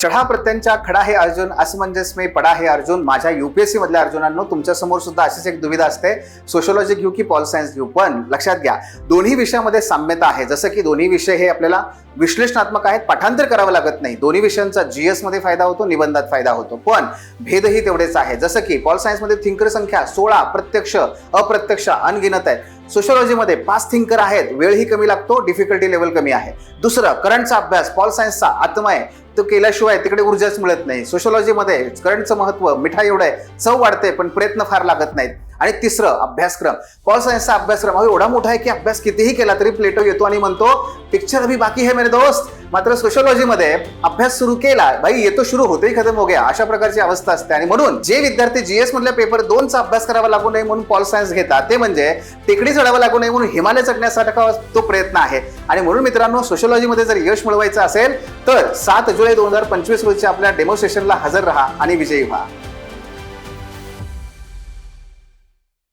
चढा प्रत्यांच्या खडा हे अर्जुन असमंजस में पडा हे अर्जुन. माझ्या युपीएससी मधल्या अर्जुनांनो, तुमच्या समोर सुद्धा अशीच एक दुविधा असते, सोशलॉजी घेऊ की पॉल सायन्स घेऊ. पण लक्षात घ्या, दोन्ही विषयामध्ये साम्यता आहे. जसं की दोन्ही विषय हे आपल्याला विश्लेषणात्मक आहेत, पाठांतर करावं लागत नाही. दोन्ही विषयांचा जीएस मध्ये फायदा होतो, निबंधात फायदा होतो. पण भेदही तेवढेच आहे. जसं की पॉल सायन्स मध्ये थिंकर संख्या 16, प्रत्यक्ष अप्रत्यक्ष अनगिनत आहेत. सोशलॉजीमध्ये 5 थिंकर आहेत, वेळही कमी लागतो, डिफिकल्टी लेवल कमी आहे. दुसरं, करंटचा अभ्यास पॉल सायन्सचा आत्मा आहे, तो केल्याशिवाय तिकडे ऊर्जाच मिळत नाही. सोशलॉजीमध्ये करंटचं महत्व मिठाई एवढं आहे, चव वाढते पण प्रयत्न फार लागत नाहीत. आणि तिसरं, अभ्यासक्रम. पॉल सायन्सचा अभ्यासक्रम एवढा मोठा आहे की अभ्यास कितीही केला तरी प्लेटो येतो आणि म्हणतो पिक्चर अभी बाकी है मेरे दोस्त. मात्र सोशलॉजीमध्ये अभ्यास सुरू केला, भाई येतो शुरू होतोही खतम हो गया, अशा प्रकारची अवस्था असते. आणि म्हणून जे विद्यार्थी जीएस मधल्या पेपर 2चा अभ्यास करावा लागू नये म्हणून पॉल सायन्स घेतात, ते म्हणजे टेकडी चढावा लागू नये म्हणून हिमालय चढण्यासाठी तो प्रयत्न आहे. आणि म्हणून मित्रांनो, सोशलॉजीमध्ये जर यश मिळवायचं असेल तर 7 जुलै 2025 रोजच्या आपल्या डेमॉन्स्ट्रेशनला हजर राहा आणि विजयी व्हा.